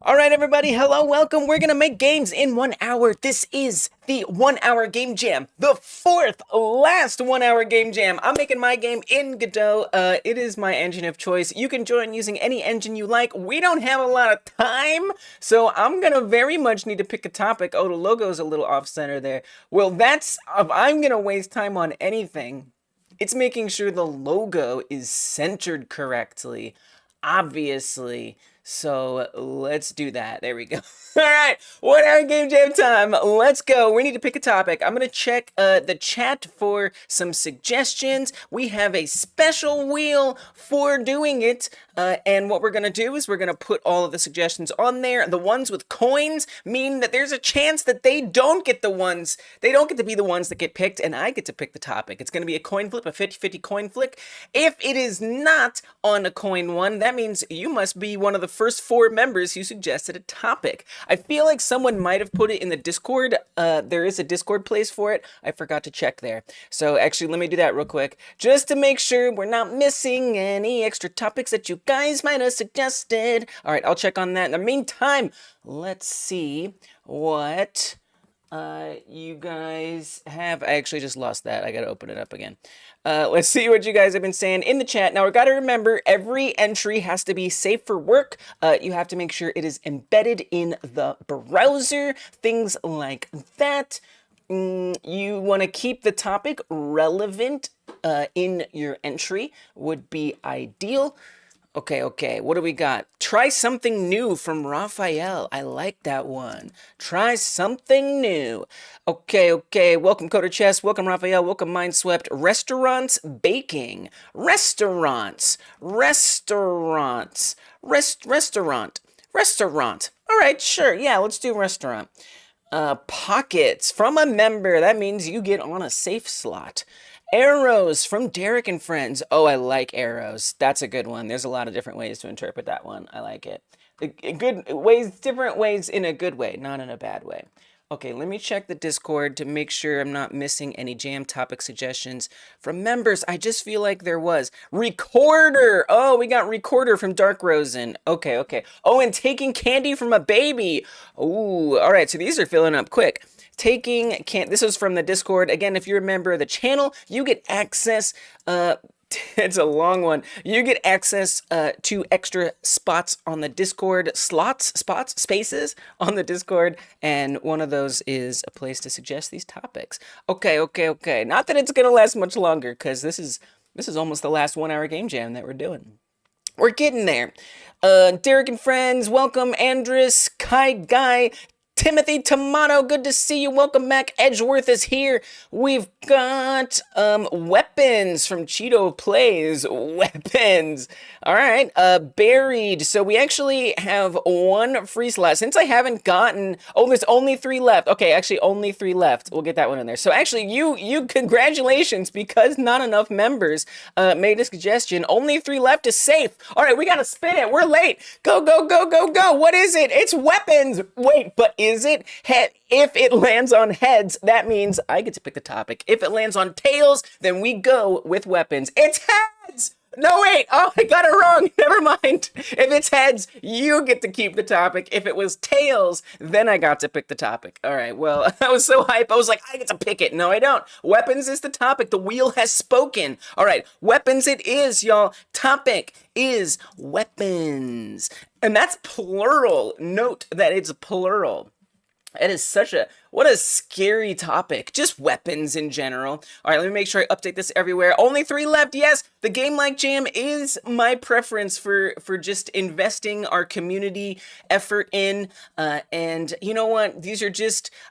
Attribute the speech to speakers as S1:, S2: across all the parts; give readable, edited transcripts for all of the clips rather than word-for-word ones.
S1: All right, everybody. Hello, welcome. We're going to make games in 1 hour. This is the 1 hour game jam, the fourth last 1 hour game jam. I'm making my game in Godot. It is my engine of choice. You can join using any engine you like. We don't have a lot of time, so I'm going to very much need to pick a topic. Oh, the logo's a little off center there. Well, that's, if I'm going to waste time on anything, it's making sure the logo is centered correctly, obviously. So let's do that. There we go. All right, 1 hour game jam time. Let's go. We need to pick a topic. I'm going to check the chat for some suggestions. We have a special wheel for doing it. And what we're going to do is we're going to put all of the suggestions on there. The ones with coins mean that there's a chance that they don't get to be the ones that get picked, and I get to pick the topic. It's going to be a coin flip, a 50-50 coin flip. If it is not on a coin one, that means you must be one of the first 4 members who suggested a topic. I feel like someone might have put it in the Discord. There is a Discord place for it. I forgot to check there. So actually, let me do that real quick, just to make sure we're not missing any extra topics that you guys might have suggested. All right, I'll check on that. In the meantime, let's see what you guys have. I actually just lost that. I gotta open it up again. Let's see what you guys have been saying in the chat. Now, we gotta remember, every entry has to be safe for work. You have to make sure it is embedded in the browser, things like that. You want to keep the topic relevant in your entry would be ideal. Okay, what do we got? Try something new from Raphael. I like that one. Try something new. Okay. Welcome, Coder Chess. Welcome, Raphael. Welcome, Mindswept. Restaurants, baking. Restaurant. All right, sure. Yeah, let's do restaurant. Pockets from a member. That means you get on a safe slot. Arrows from Derek and Friends. Oh, I like arrows. That's a good one. There's a lot of different ways to interpret that one. I like it. Good ways, different ways in a good way, not in a bad way. Okay, let me check the Discord to make sure I'm not missing any jam topic suggestions from members. I just feel like there was. Recorder! Oh, we got Recorder from Dark Rosen. Okay. Oh, and taking candy from a baby. Ooh, all right, so these are filling up quick. This was from the Discord. Again, if you're a member of the channel, you get access, it's a long one. You get access to extra spots on the Discord, spaces on the Discord, and one of those is a place to suggest these topics. Okay. Not that it's gonna last much longer, because this is almost the last 1 hour game jam that we're doing. We're getting there. Derek and Friends, welcome. Andres, Kai Guy, Timothy Tomato, good to see you. Welcome back. Edgeworth is here. We've got weapons from Cheeto Plays. Weapons. All right. Buried. So we actually have 1 free slot. Since I haven't gotten... Oh, there's only 3 left. Okay, actually only 3 left. We'll get that one in there. So actually, you congratulations, because not enough members made a suggestion. Only 3 left is safe. All right, we got to spin it. We're late. Go. What is it? It's weapons. Wait, but is it? If it lands on heads, that means I get to pick the topic. If it lands on tails, then we go with weapons. It's heads! No, wait. Oh, I got it wrong. Never mind. If it's heads, you get to keep the topic. If it was tails, then I got to pick the topic. All right, well, I was so hype. I was like, I get to pick it. No, I don't. Weapons is the topic. The wheel has spoken. All right, weapons it is, y'all. Topic is weapons. And that's plural. Note that it's plural. It is what a scary topic. Just weapons in general. All right, let me make sure I update this everywhere. Only 3 left. Yes, the Game Like Jam is my preference for just investing our community effort in. And you know what? These are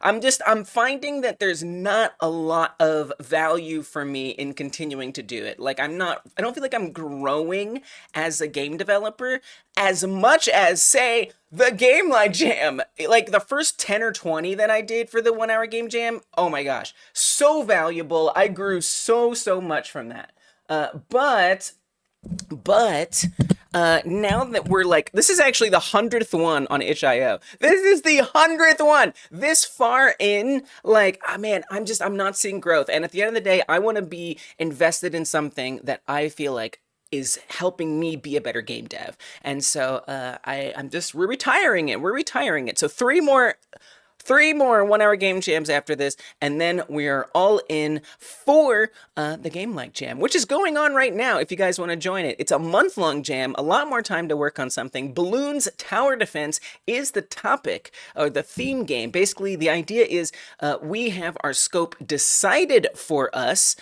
S1: I'm finding that there's not a lot of value for me in continuing to do it. Like I don't feel like I'm growing as a game developer as much as, say, the Game Like Jam. Like the first 10 or 20 that I did for the 1 hour game jam, oh my gosh, so valuable. I grew so much from that. But now that we're like, this is actually the 100th one on itch.io. This is the 100th one. This far in, like, oh man, I'm not seeing growth. And at the end of the day, I want to be invested in something that I feel like is helping me be a better game dev. And so we're retiring it. We're retiring it. So three more 1-hour game jams after this, and then we are all in for the Game Like Jam, which is going on right now if you guys want to join it. It's a month-long jam, a lot more time to work on something. Balloons Tower Defense is the topic, or the theme game. Basically, the idea is we have our scope decided for us,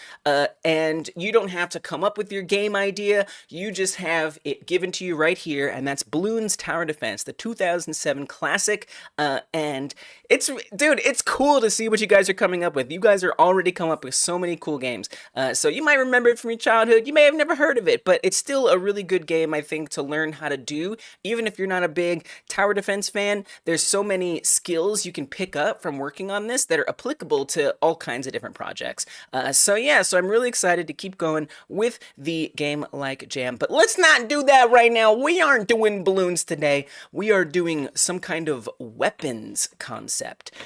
S1: and you don't have to come up with your game idea. You just have it given to you right here, and that's Balloons Tower Defense, the 2007 classic, and it's cool to see what you guys are coming up with. You guys are already coming up with so many cool games. So you might remember it from your childhood. You may have never heard of it, but it's still a really good game, I think, to learn how to do. Even if you're not a big tower defense fan, there's so many skills you can pick up from working on this that are applicable to all kinds of different projects. So I'm really excited to keep going with the Game Like Jam. But let's not do that right now. We aren't doing balloons today. We are doing some kind of weapons concept.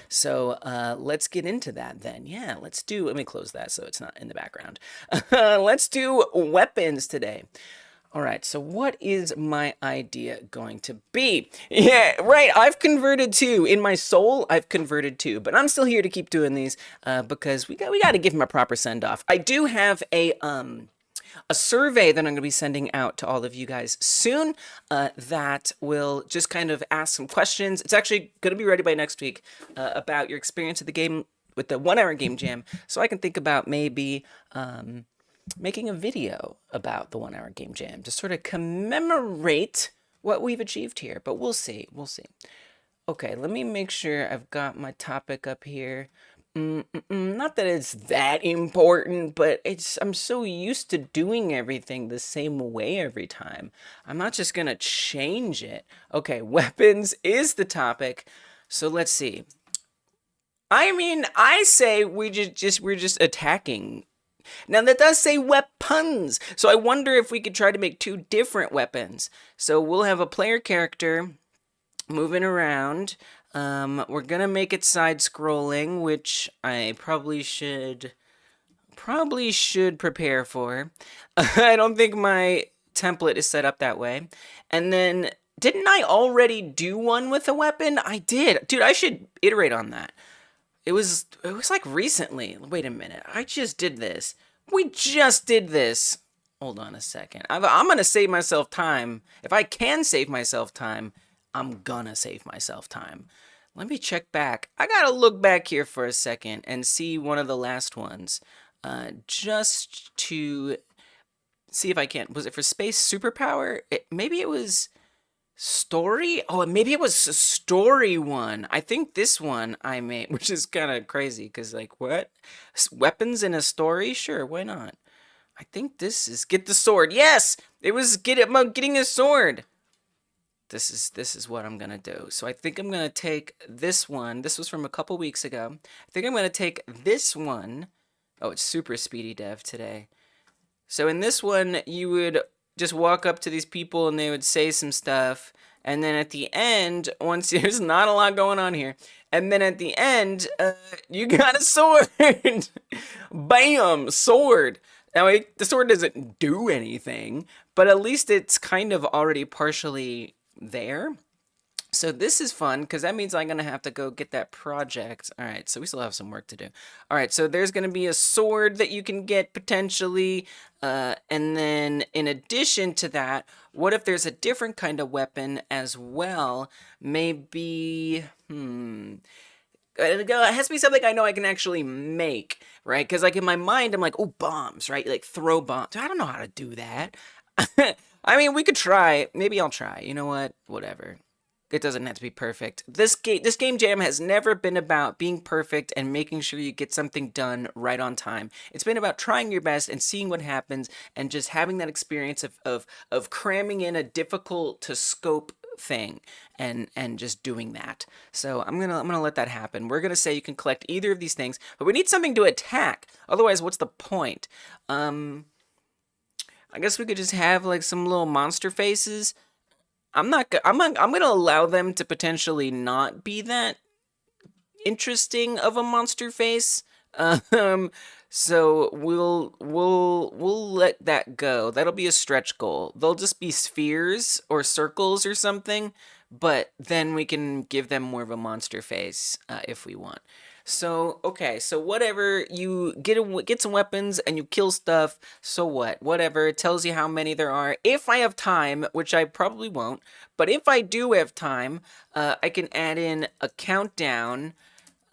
S1: So let's get into that then. Yeah, let me close that so it's not in the background. Let's do weapons today. All right, so what is my idea going to be? Yeah, right, I've converted too. In my soul, I've converted too. But I'm still here to keep doing these because we got to give him a proper send-off. I do have a survey that I'm going to be sending out to all of you guys soon that will just kind of ask some questions. It's actually going to be ready by next week about your experience of the game with the 1-hour game jam, so I can think about maybe making a video about the 1-hour game jam to sort of commemorate what we've achieved here, but we'll see. Okay, let me make sure I've got my topic up here. Not that it's that important, but I'm so used to doing everything the same way every time. I'm not just gonna change it. Okay, weapons is the topic. So let's see. I mean, I say we're just attacking. Now that does say weapons. So I wonder if we could try to make 2 different weapons. So we'll have a player character moving around. We're gonna make it side-scrolling, which I probably should prepare for. I don't think my template is set up that way. And then, didn't I already do one with a weapon? I did. Dude, I should iterate on that. It was like recently. Wait a minute. I just did this. We just did this. Hold on a second. I'm gonna save myself time. If I can save myself time, I'm gonna save myself time. Let me check back. I gotta look back here for a second and see one of the last ones. Just to see if I can. Was it for space superpower? Maybe it was story? Oh, maybe it was a story one. I think this one I made, which is kind of crazy because, like, what? Weapons in a story? Sure, why not? I think this is get the sword. Yes! It was getting a sword. This is what I'm gonna do. So I think I'm gonna take this one. This was from a couple weeks ago. I think I'm gonna take this one. Oh, it's super speedy dev today. So in this one, you would just walk up to these people and they would say some stuff. And then at the end, once there's not a lot going on here. And then at the end, you got a sword. Bam, sword. Now, the sword doesn't do anything, but at least it's kind of already partially there. So this is fun because that means I'm going to have to go get that project. All right, so we still have some work to do. All right, so there's going to be a sword that you can get potentially. And then in addition to that, what if there's a different kind of weapon as well? Maybe, it has to be something I know I can actually make, right? Because like in my mind, I'm like, oh, bombs, right? Like throw bombs. I don't know how to do that. I mean, we could try. Maybe I'll try. You know what? Whatever. It doesn't have to be perfect. This game jam has never been about being perfect and making sure you get something done right on time. It's been about trying your best and seeing what happens and just having that experience of cramming in a difficult to scope thing and just doing that. So I'm gonna let that happen. We're gonna say you can collect either of these things, but we need something to attack. Otherwise, what's the point? I guess we could just have like some little monster faces. I'm gonna allow them to potentially not be that interesting of a monster face. So we'll let that go. That'll be a stretch goal. They'll just be spheres or circles or something, but then we can give them more of a monster face if we want. So, okay, so whatever, you get some weapons and you kill stuff, so what? Whatever, it tells you how many there are. If I have time, which I probably won't, but if I do have time, I can add in a countdown.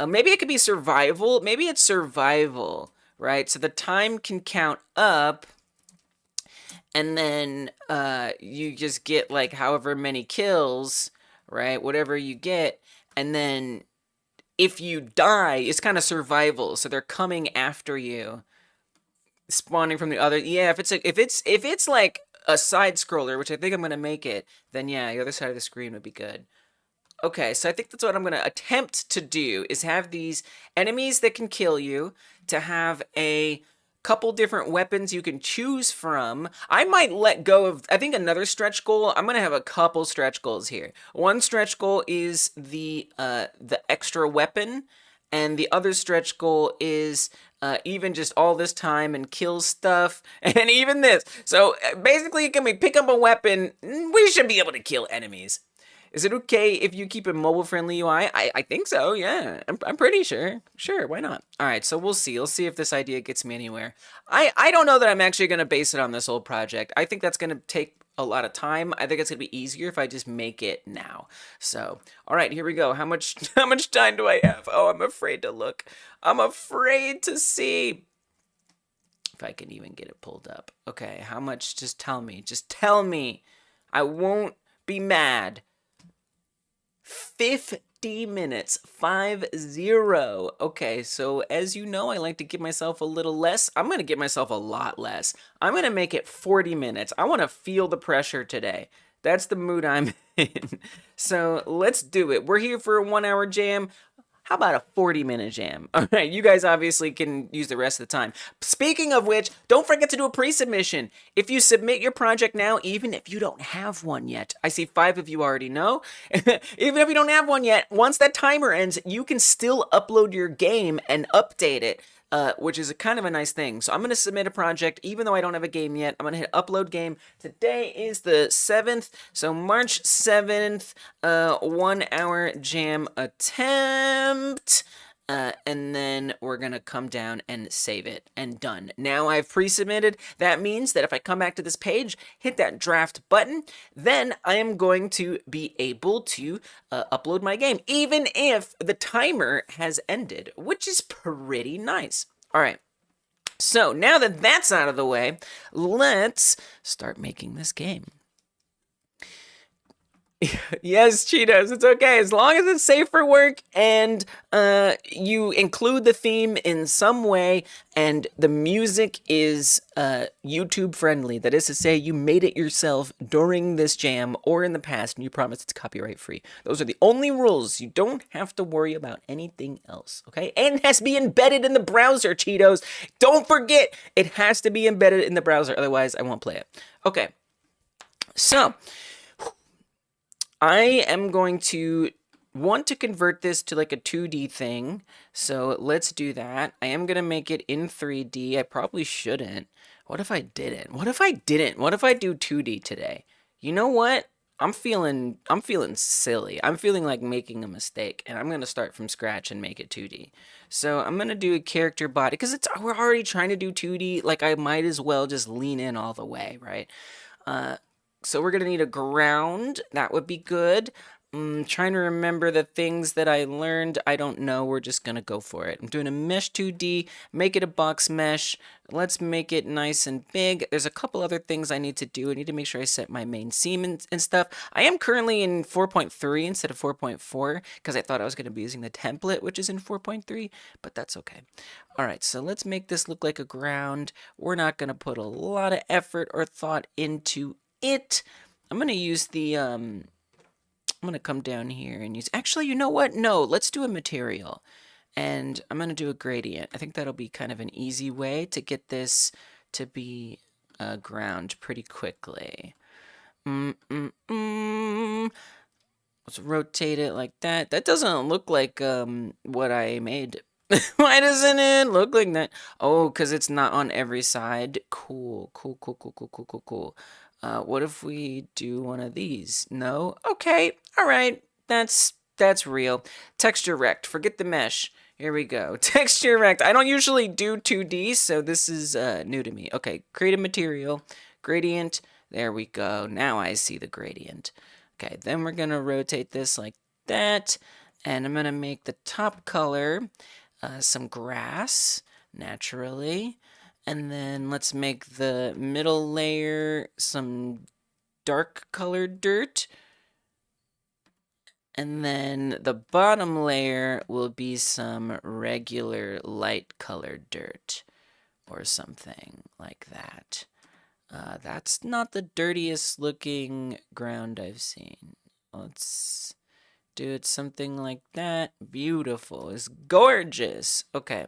S1: Maybe it could be survival. Maybe it's survival, right? So the time can count up, and then you just get like however many kills, right? Whatever you get, and then if you die, it's kind of survival. So they're coming after you, spawning from the other. Yeah, if it's like a side scroller, which I think I'm gonna make it, then yeah, the other side of the screen would be good. Okay, so I think that's what I'm going to attempt to do, is have these enemies that can kill you, to have a couple different weapons you can choose from. I might let go of, I think, another stretch goal. I'm going to have a couple stretch goals here. One stretch goal is the extra weapon, and the other stretch goal is even just all this time and kill stuff, and even this. So basically, can we pick up a weapon? We should be able to kill enemies. Is it okay if you keep a mobile-friendly UI? I think so, yeah. I'm pretty sure. Sure, why not? All right, so we'll see. We'll see if this idea gets me anywhere. I don't know that I'm actually going to base it on this whole project. I think that's going to take a lot of time. I think it's going to be easier if I just make it now. So, all right, here we go. How much time do I have? Oh, I'm afraid to look. I'm afraid to see. If I can even get it pulled up. Okay, how much? Just tell me. Just tell me. I won't be mad. 50 minutes, 5-0. Okay, so as you know, I like to give myself a little less. I'm going to give myself a lot less. I'm going to make it 40 minutes. I want to feel the pressure today. That's the mood I'm in. So let's do it. We're here for a 1-hour jam. How about a 40-minute jam? All right, you guys obviously can use the rest of the time. Speaking of which, don't forget to do a pre-submission. If you submit your project now, even if you don't have one yet, I see 5 of you already know. Even if you don't have one yet, once that timer ends, you can still upload your game and update it. Which is kind of a nice thing. So I'm going to submit a project, even though I don't have a game yet. I'm going to hit upload game. Today is the 7th, so March 7th, 1-hour jam attempt. And then we're going to come down and save it, and done. Now I've pre-submitted. That means that if I come back to this page, hit that draft button, then I am going to be able to upload my game, even if the timer has ended, which is pretty nice. All right. So now that that's out of the way, let's start making this game. Yes, Cheetos, it's okay. As long as it's safe for work and you include the theme in some way and the music is YouTube friendly. That is to say, you made it yourself during this jam or in the past and you promise it's copyright free. Those are the only rules. You don't have to worry about anything else, okay? And it has to be embedded in the browser, Cheetos. Don't forget, it has to be embedded in the browser. Otherwise, I won't play it. Okay, so I am going to want to convert this to like a 2D thing, so let's do that. I am going to make it in 3D. I probably shouldn't. What if I didn't? What if I didn't? What if I do 2D today? You know what? I'm feeling silly. I'm feeling like making a mistake, and I'm going to start from scratch and make it 2D. So I'm going to do a character body, because we're already trying to do 2D, like I might as well just lean in all the way, right? So we're going to need a ground. That would be good. Trying to remember the things that I learned. I don't know. We're just going to go for it. I'm doing a mesh 2D. Make it a box mesh. Let's make it nice and big. There's a couple other things I need to do. I need to make sure I set my main seam and stuff. I am currently in 4.3 instead of 4.4 because I thought I was going to be using the template, which is in 4.3, but that's okay. All right, so let's make this look like a ground. We're not going to put a lot of effort or thought into it. I'm going to use the, I'm going to come down here and use, actually, you know what? No, let's do a material. And I'm going to do a gradient. I think that'll be kind of an easy way to get this to be a ground pretty quickly. Let's rotate it like that. That doesn't look like what I made. Why doesn't it look like that? Oh, because it's not on every side. Cool, cool, cool, cool, cool, cool, cool, cool. What if we do one of these? No? Okay, all right. That's real. Texture rect. Forget the mesh. Here we go. Texture rect. I don't usually do 2D, so this is new to me. Okay, create a material. Gradient. There we go. Now I see the gradient. Okay, then we're gonna rotate this like that. And I'm gonna make the top color some grass, naturally. And then let's make the middle layer some dark colored dirt. And then the bottom layer will be some regular light colored dirt or something like that. That's not the dirtiest looking ground I've seen. Let's do it something like that. Beautiful. It's gorgeous. Okay.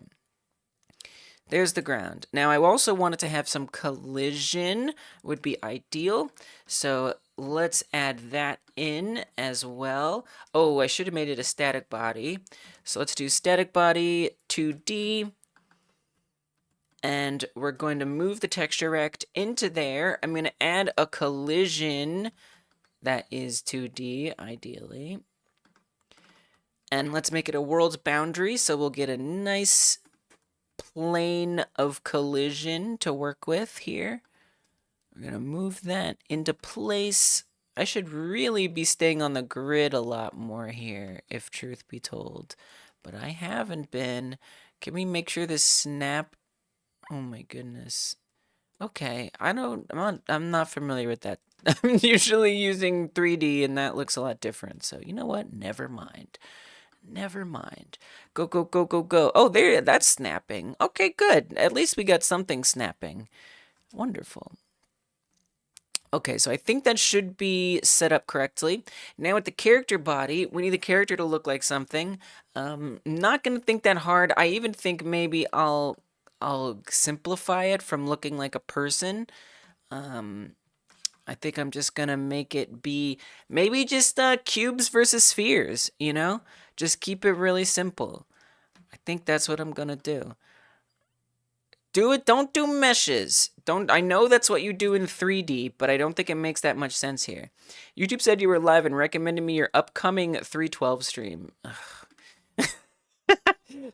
S1: There's the ground. Now, I also wanted to have some collision, would be ideal. So let's add that in as well. Oh, I should have made it a static body. So let's do static body 2D. And we're going to move the texture rect into there. I'm going to add a collision that is 2D, ideally. And let's make it a world's boundary, so we'll get a nice plane of collision to work with here. We're going to move that into place. I should really be staying on the grid a lot more here, if truth be told. But I haven't been. Can we make sure this snap? Oh my goodness. Okay, I'm not familiar with that. I'm usually using 3D and that looks a lot different. So you know what? Never mind. Never mind. Go, go, go, go, go. Oh, there, that's snapping. Okay, good. At least we got something snapping. Wonderful. Okay, so I think that should be set up correctly. Now with the character body, we need the character to look like something. Not gonna think that hard. I even think maybe I'll simplify it from looking like a person. I think I'm just gonna make it be maybe just cubes versus spheres, you know? Just keep it really simple. I think that's what I'm gonna do. Do it, don't do meshes. I know that's what you do in 3D, but I don't think it makes that much sense here. YouTube said you were live and recommended me your upcoming 312 stream.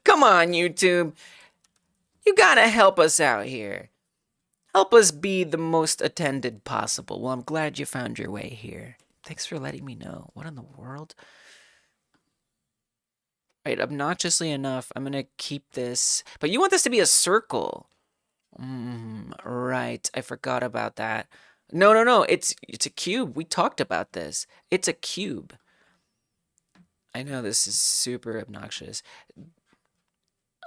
S1: Come on, YouTube. You gotta help us out here. Help us be the most attended possible. Well, I'm glad you found your way here. Thanks for letting me know. What in the world? Right, obnoxiously enough, I'm gonna keep this. But you want this to be a circle. Right, I forgot about that. No, no, no, it's a cube. We talked about this. It's a cube. I know this is super obnoxious.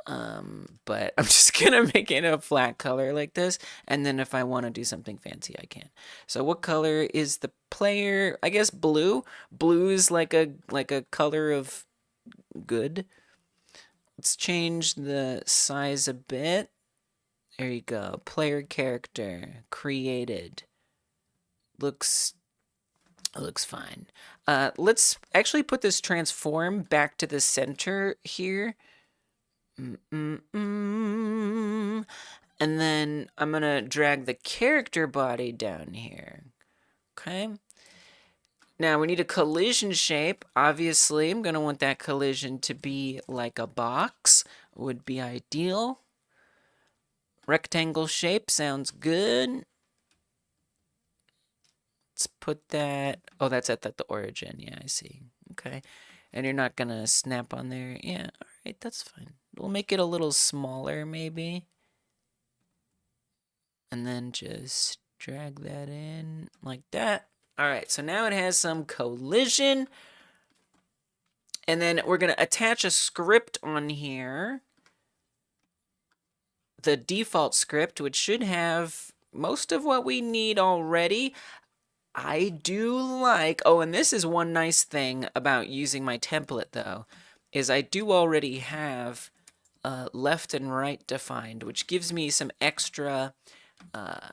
S1: But I'm just gonna make it a flat color like this, and then if I want to do something fancy, I can. So what color is the player? I guess blue. Blue is like a color of good. Let's change the size a bit. There you go. Player character created. Looks fine. Let's actually put this transform back to the center here. And then I'm gonna drag the character body down here. Okay. Now we need a collision shape. Obviously, I'm gonna want that collision to be like a box. Would be ideal. Rectangle shape sounds good. Let's put that. Oh, that's at the origin. Yeah, I see. Okay. And you're not gonna snap on there. Yeah, all right, that's fine. We'll make it a little smaller, maybe. And then just drag that in like that. All right, so now it has some collision. And then we're gonna attach a script on here. The default script, which should have most of what we need already. I do like, oh, and this is one nice thing about using my template, though, is I do already have left and right defined, which gives me some extra, oh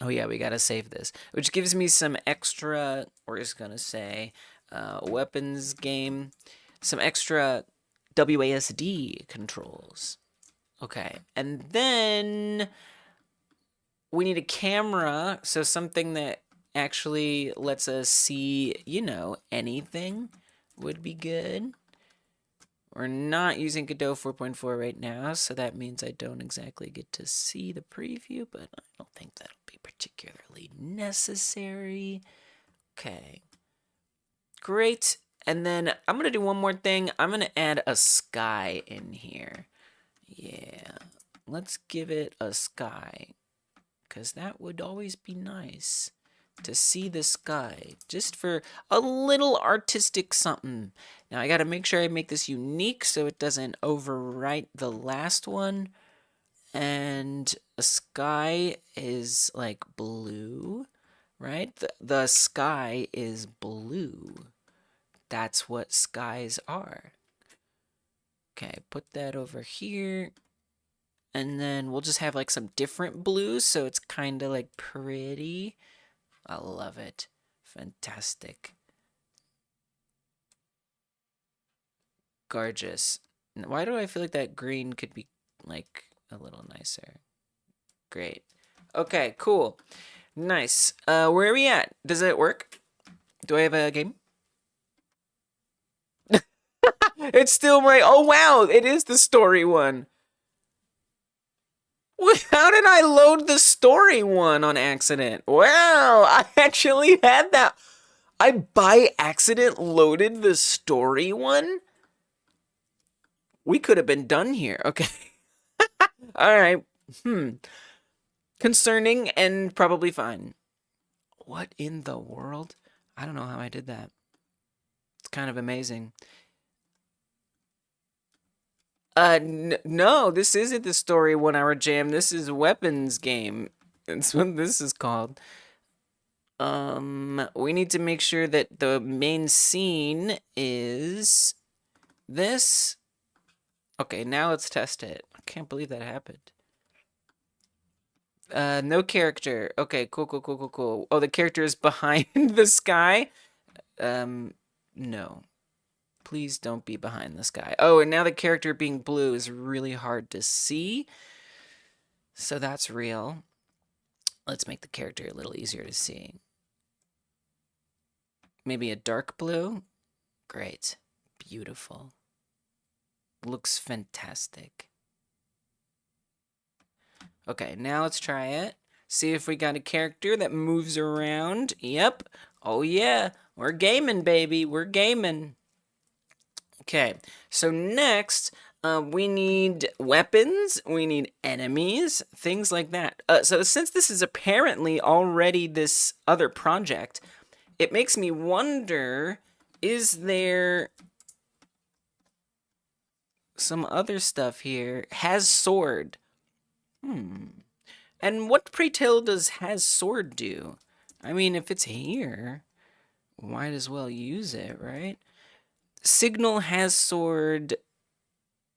S1: yeah, we gotta save this, which gives me some extra, we're just gonna say, weapons game, some extra WASD controls. Okay, and then we need a camera, so something that actually lets us see, you know, anything would be good. We're not using Godot 4.4 right now, so that means I don't exactly get to see the preview, but I don't think that'll be particularly necessary. Okay. Great. And then I'm going to do one more thing. I'm going to add a sky in here. Yeah. Let's give it a sky, because that would always be nice to see the sky, just for a little artistic something. Now I gotta make sure I make this unique so it doesn't overwrite the last one. And a sky is like blue, right? The sky is blue. That's what skies are. Okay, put that over here. And then we'll just have like some different blues so it's kind of like pretty. I love it. Fantastic. Gorgeous. Why do I feel like that green could be like a little nicer? Great. Okay, cool. Nice. Where are we at? Does it work? Do I have a game? It's still my... Oh, wow. It is the story one. How did I load the story one on accident? Wow, I actually had that. I by accident loaded the story one? We could have been done here. Okay. All right. Concerning and probably fine. What in the world? I don't know how I did that. It's kind of amazing. No, this isn't the story 1 hour jam. This is weapons game. That's what this is called. We need to make sure that the main scene is this. Okay, now let's test it. I can't believe that happened. No character. Okay, cool. Oh, the character is behind the sky? No. Please don't be behind the sky. Oh, and now the character being blue is really hard to see. So that's real. Let's make the character a little easier to see. Maybe a dark blue? Great. Beautiful. Looks fantastic. Okay, now let's try it. See if we got a character that moves around. Yep. Oh yeah, we're gaming, baby. We're gaming. Okay, so next, we need weapons, we need enemies, things like that. So since this is apparently already this other project, it makes me wonder, is there some other stuff here? Has sword. And what, pray tell, does has sword do? I mean, if it's here, might as well use it, right? Signal has sword,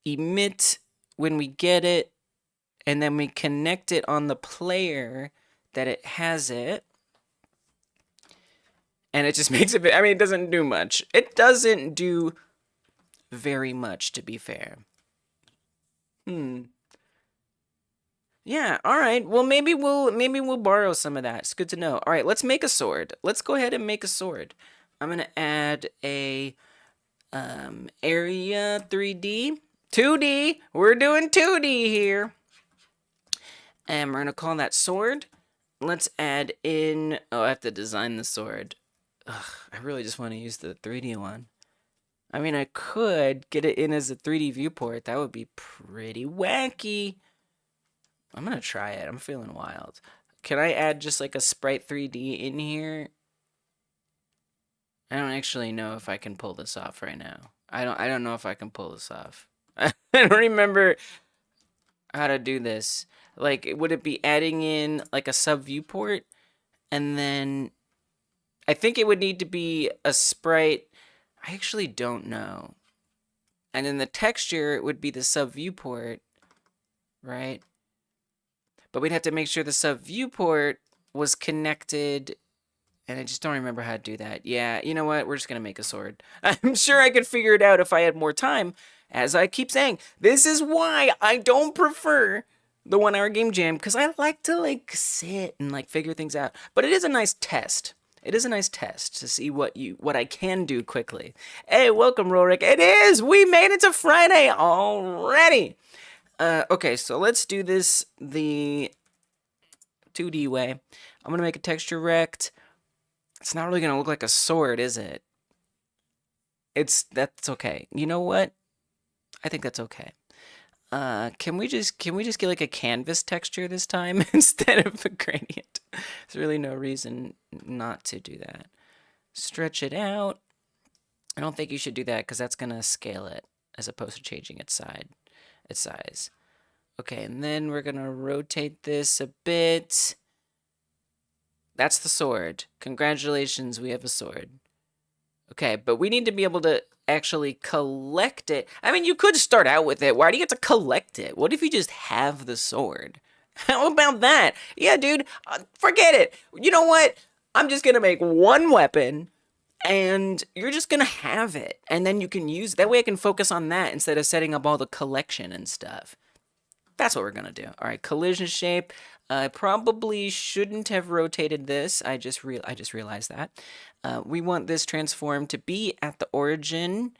S1: emit when we get it, and then we connect it on the player that it has it. And it just makes it, I mean, it doesn't do much. It doesn't do very much, to be fair. Yeah, all right. Well, maybe we'll borrow some of that. It's good to know. All right, let's make a sword. Let's go ahead and make a sword. I'm going to add a area 3D. 2D. We're doing 2D here. And we're going to call that sword. Let's add in... Oh, I have to design the sword. Ugh, I really just want to use the 3D one. I mean, I could get it in as a 3D viewport. That would be pretty wacky. I'm going to try it. I'm feeling wild. Can I add just like a sprite 3D in here? I don't actually know if I can pull this off right now. I don't know if I can pull this off. I don't remember how to do this. Like, would it be adding in like a sub viewport? And then I think it would need to be a sprite. I actually don't know. And then the texture would be the sub viewport, right? But we'd have to make sure the sub viewport was connected. And I just don't remember how to do that. Yeah, you know what? We're just going to make a sword. I'm sure I could figure it out if I had more time. As I keep saying, this is why I don't prefer the 1 hour game jam, because I like to like sit and like figure things out. But it is a nice test. It is a nice test to see what I can do quickly. Hey, welcome, Rorik. It is. We made it to Friday already. Okay, so let's do this the 2D way. I'm gonna make a texture rect. It's not really gonna look like a sword, is it? That's okay. You know what? I think that's okay. Can we just get like a canvas texture this time instead of a gradient? There's really no reason not to do that. Stretch it out. I don't think you should do that because that's gonna scale it as opposed to changing its size. Okay, and then we're gonna rotate this a bit. That's the sword. Congratulations, we have a sword. Okay, but we need to be able to actually collect it. I mean, you could start out with it. Why do you have to collect it? What if you just have the sword? How about that? Yeah, dude, forget it. You know what? I'm just gonna make one weapon, and you're just gonna have it. And then you can use, that way I can focus on that instead of setting up all the collection and stuff. That's what we're gonna do. All right, collision shape. I probably shouldn't have rotated this. I just realized that. We want this transform to be at the origin,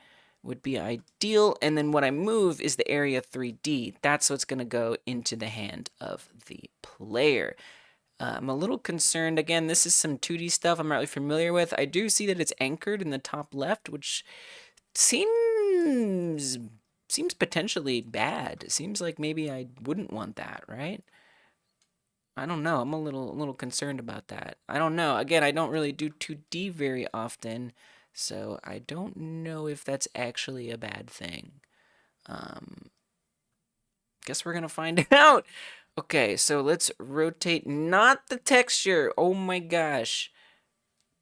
S1: would be ideal. And then what I move is the area 3D. That's what's gonna go into the hand of the player. I'm a little concerned. Again, this is some 2D stuff I'm not really familiar with. I do see that it's anchored in the top left, which seems potentially bad. It seems like maybe I wouldn't want that, right? I don't know. I'm a little concerned about that. I don't know. Again, I don't really do 2D very often, so I don't know if that's actually a bad thing. Guess we're gonna find out. Okay, so let's rotate, not the texture. Oh my gosh.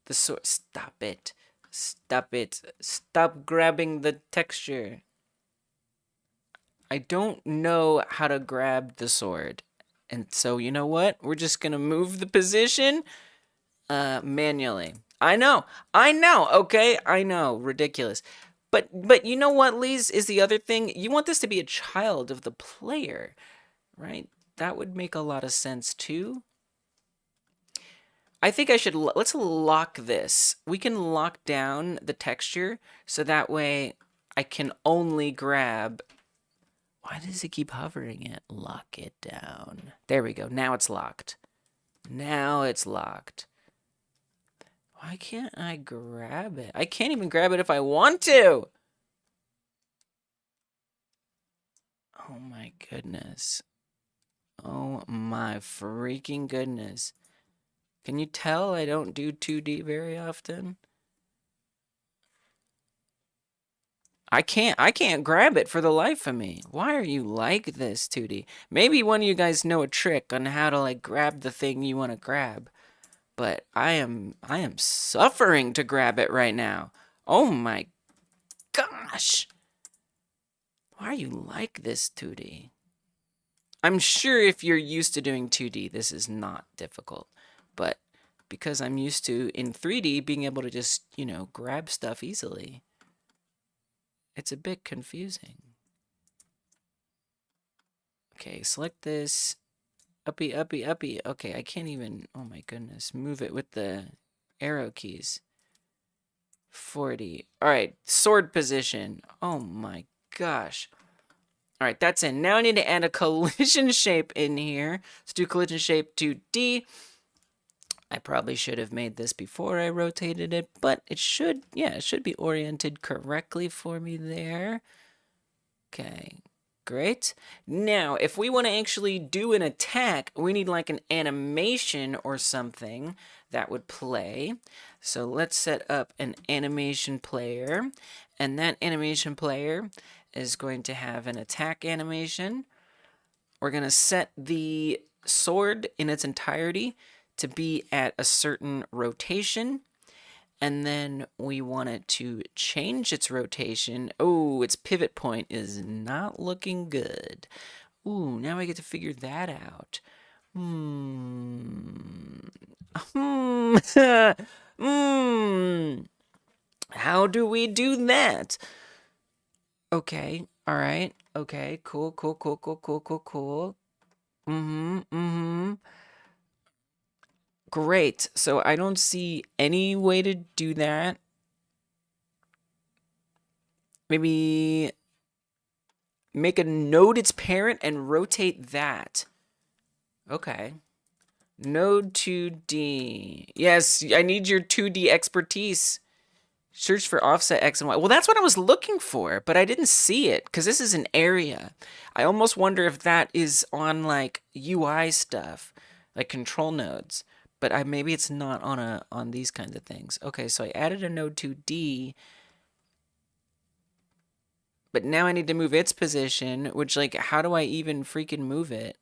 S1: The sword, stop it. Stop it. Stop grabbing the texture. I don't know how to grab the sword. And so, you know what? We're just gonna move the position manually. I know, okay? I know, ridiculous. But you know what, Lise, is the other thing? You want this to be a child of the player, right? That would make a lot of sense too. I think I should, let's lock this. We can lock down the texture so that way I can only grab. Why does it keep hovering it? Lock it down. There we go. Now it's locked. Now it's locked. Why can't I grab it? I can't even grab it if I want to. Oh my goodness. Oh my freaking goodness. Can you tell I don't do 2D very often? I can't grab it for the life of me. Why are you like this, 2D? Maybe one of you guys know a trick on how to like grab the thing you want to grab. But I am suffering to grab it right now. Oh my gosh. Why are you like this, 2D? I'm sure if you're used to doing 2D, this is not difficult. But because I'm used to, in 3D, being able to just, you know, grab stuff easily, it's a bit confusing. Okay, select this. Uppy, uppy, uppy. Okay, I can't even, oh my goodness, move it with the arrow keys. 40. All right, sword position. Oh my gosh. All right, that's in. Now I need to add a collision shape in here. Let's do collision shape 2D. I probably should have made this before I rotated it, but it should, yeah, it should be oriented correctly for me there. Okay, great. Now, if we want to actually do an attack, we need like an animation or something that would play. So let's set up an animation player, and that animation player is going to have an attack animation. We're going to set the sword in its entirety to be at a certain rotation, and then we want it to change its rotation. Oh, its pivot point is not looking good. Ooh, now I get to figure that out. How do we do that? Okay, All right. Okay. Cool. Cool. Cool. Cool. Cool. Cool. Cool. Mm-hmm. Mm-hmm. Great. So I don't see any way to do that. Maybe make a node its parent and rotate that. Okay. Node 2D. Yes, I need your 2D expertise. Search for offset X and Y. Well, that's what I was looking for, but I didn't see it because this is an area. I almost wonder if that is on like UI stuff, like control nodes. But maybe it's not on these kinds of things. Okay, so I added a node 2D, but now I need to move its position, which like how do I even freaking move it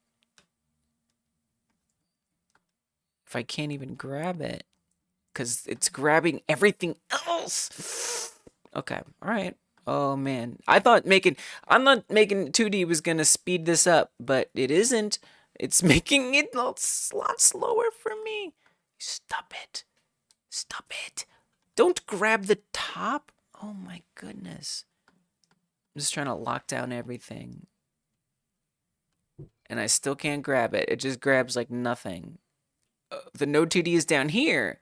S1: if I can't even grab it? Because it's grabbing everything else. Okay, all right. Oh man, I'm not making 2D was gonna speed this up, but it isn't. It's making it a lot slower for me. Stop it. Stop it. Don't grab the top. Oh my goodness. I'm just trying to lock down everything. And I still can't grab it. It just grabs like nothing. The Node 2D is down here.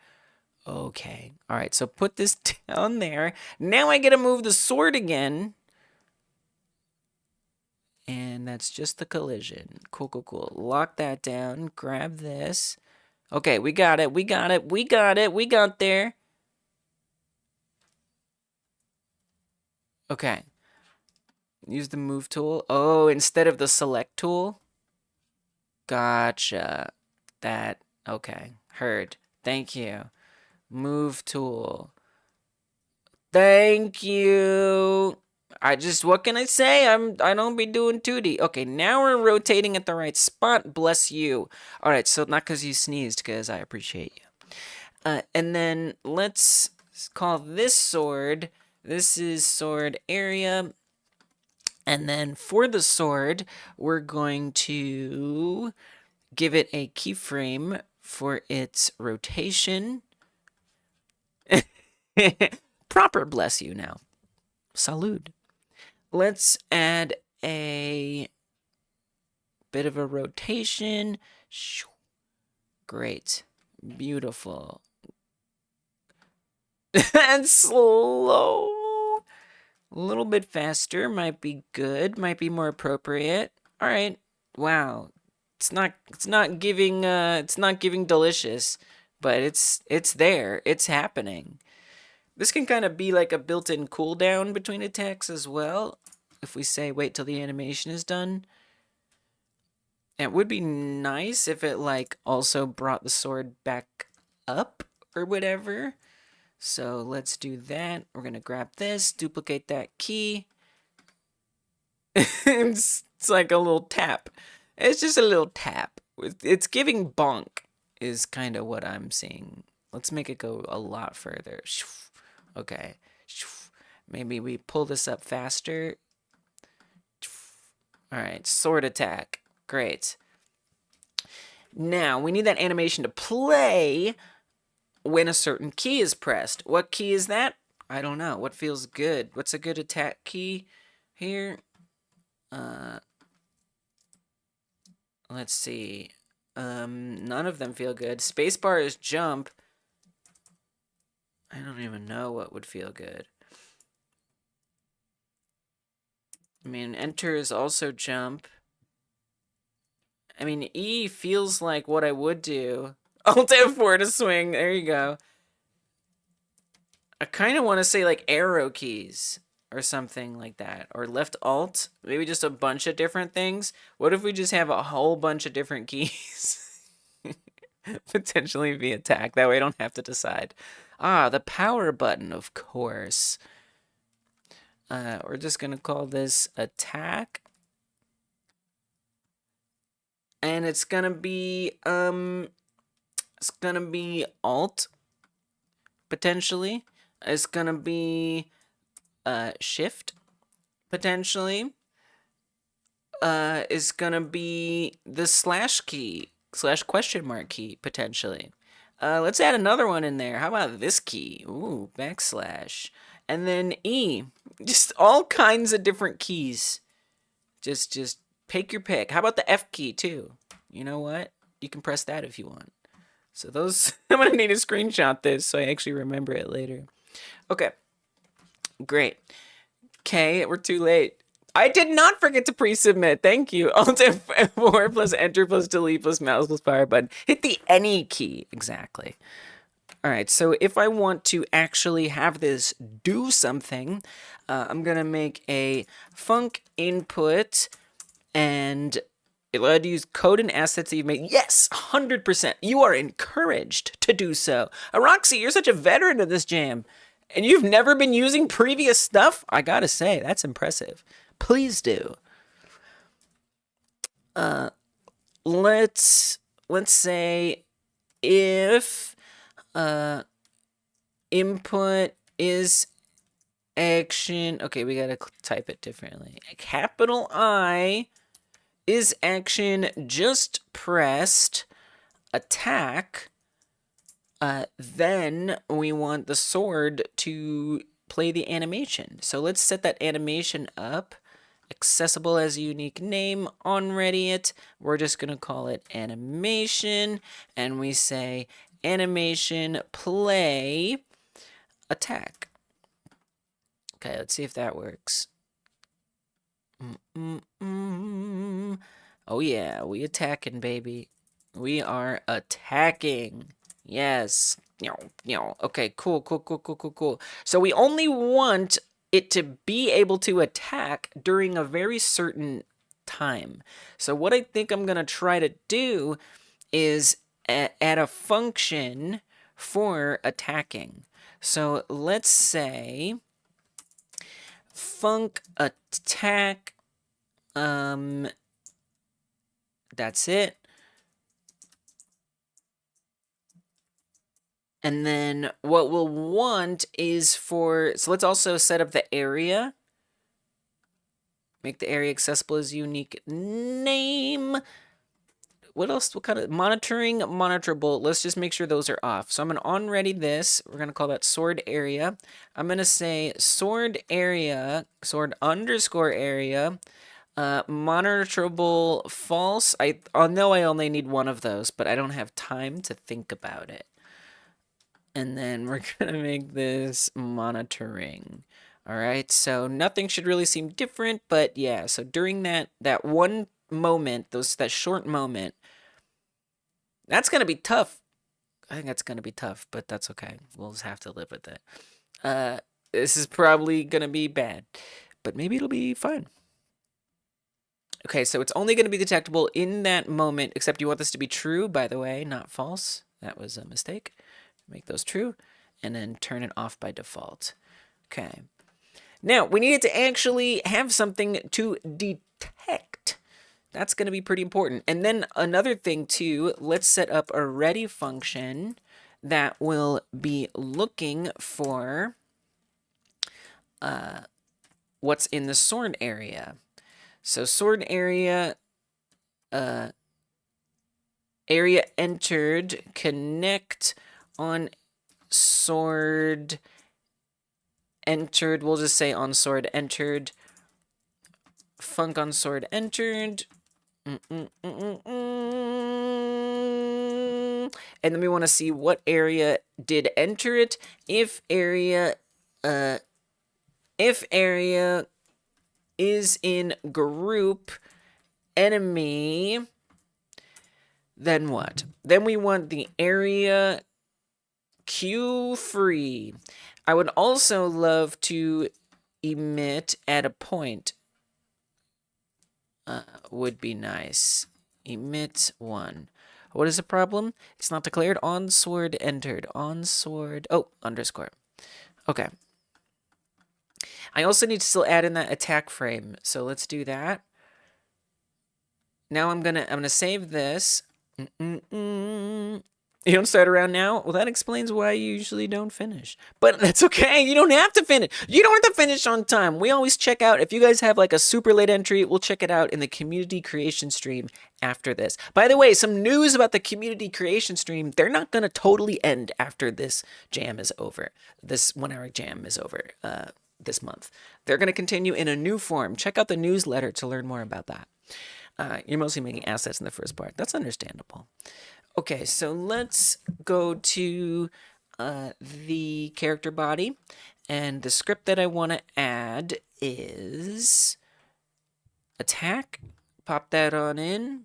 S1: Okay. All right. So put this down there. Now I get to move the sword again. And that's just the collision. Cool, cool, cool. Lock that down. Grab this. Okay, we got it. We got it. We got it. We got there. Okay. Use the move tool. Oh, instead of the select tool. Gotcha. That. Okay. Heard. Thank you. Move tool. Thank you. What can I say? I don't be doing 2D. Okay, now we're rotating at the right spot. Bless you. All right, so not because you sneezed, because I appreciate you. And then let's call this sword. This is sword area. And then for the sword, we're going to give it a keyframe for its rotation. Proper, bless you now. Salud. Let's add a bit of a rotation. Great. Beautiful. And slow. A little bit faster might be good, might be more appropriate. All right. Wow. It's not giving delicious, but it's there. It's happening. This can kind of be like a built-in cooldown between attacks as well. If we say wait till the animation is done. It would be nice if it like also brought the sword back up or whatever. So let's do that. We're gonna grab this, duplicate that key. it's like a little tap. It's just a little tap. It's giving bonk is kind of what I'm seeing. Let's make it go a lot further. Okay. Maybe we pull this up faster. All right, sword attack. Great. Now, we need that animation to play when a certain key is pressed. What key is that? I don't know. What feels good? What's a good attack key here? Let's see. None of them feel good. Spacebar is jump. I don't even know what would feel good. I mean, enter is also jump. I mean, E feels like what I would do. Alt F4 to swing. There you go. I kind of want to say like arrow keys or something like that. Or left alt. Maybe just a bunch of different things. What if we just have a whole bunch of different keys? Potentially be attack. That way I don't have to decide. Ah, the power button, of course. We're just going to call this attack. And it's gonna be alt, potentially. It's gonna be shift, potentially. Is gonna be the slash key, slash question mark key, potentially. Let's add another one in there. How about this key? Ooh, backslash. And then E. Just all kinds of different keys. Just pick your pick. How about the F key too? You know what? You can press that if you want. So those, I'm gonna need to screenshot this so I actually remember it later. Okay, great. Okay, we're too late. I did not forget to pre-submit. Thank you. Alt F4 plus enter plus delete plus mouse plus power button. Hit the any key. Exactly. All right, so if I want to actually have this do something, I'm going to make a func input and allowed to use code and assets that you've made. Yes, 100%. You are encouraged to do so. Roxy, you're such a veteran of this jam. And you've never been using previous stuff? I gotta say, that's impressive. Please do. Let's say if input is action. Okay, we gotta type it differently. Capital I is action just pressed attack. Then we want the sword to play the animation. So let's set that animation up. Accessible as a unique name on Reddit. We're just going to call it animation. And we say animation play attack. Okay, let's see if that works. Oh yeah, we attacking, baby. We are attacking. Yes. Okay, cool. So we only want it to be able to attack during a very certain time. So what I think I'm going to try to do is add a function for attacking. So let's say func attack, that's it. And then what we'll want is so let's also set up the area. Make the area accessible as unique name. What else? What kind of monitoring, monitorable? Let's just make sure those are off. So I'm going to onReady this. We're going to call that sword area. I'm going to say sword area, sword underscore area, monitorable false. I know I only need one of those, but I don't have time to think about it. And then we're going to make this monitoring. All right, so nothing should really seem different, but yeah, so during that one moment, that short moment, that's going to be tough. I think that's going to be tough, but that's okay. We'll just have to live with it. This is probably going to be bad, but maybe it'll be fine. Okay, so it's only going to be detectable in that moment, except you want this to be true, by the way, not false. That was a mistake. Make those true, and then turn it off by default. Okay. Now, we needed to actually have something to detect. That's going to be pretty important. And then another thing, too, let's set up a ready function that will be looking for what's in the sword area. So sword area, area entered, connect on sword entered. We'll just say on sword entered. Func on sword entered. And then we want to see what area did enter it. If area is in group enemy, then what? Then we want the area queue free. I would also love to emit at a point. Would be nice. Emit 1. What is the problem? It's not declared. On sword entered. On sword. Oh, underscore. Okay. I also need to still add in that attack frame. So let's do that. Now I'm gonna save this. You don't start around now? Well, that explains why you usually don't finish. But that's okay. You don't have to finish. You don't have to finish on time. We always check out, if you guys have like a super late entry, we'll check it out in the community creation stream after this. By the way, some news about the community creation stream. They're not going to totally end after this jam is over. This 1 hour jam is over this month. They're going to continue in a new form. Check out the newsletter to learn more about that. You're mostly making assets in the first part. That's understandable. Okay, so let's go to the character body. And the script that I want to add is attack. Pop that on in.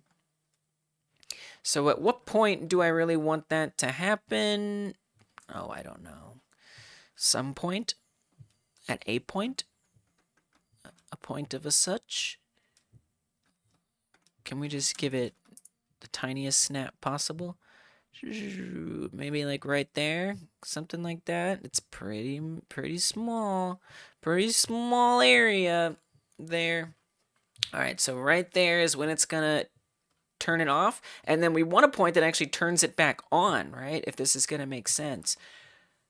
S1: So at what point do I really want that to happen? Oh, I don't know. Some point? At a point? A point of a such? Can we just give it the tiniest snap possible? Maybe like right there, something like that. It's pretty small area there. All right, so right there is when it's gonna turn it off, and then we want a point that actually turns it back on, right? If this is gonna make sense.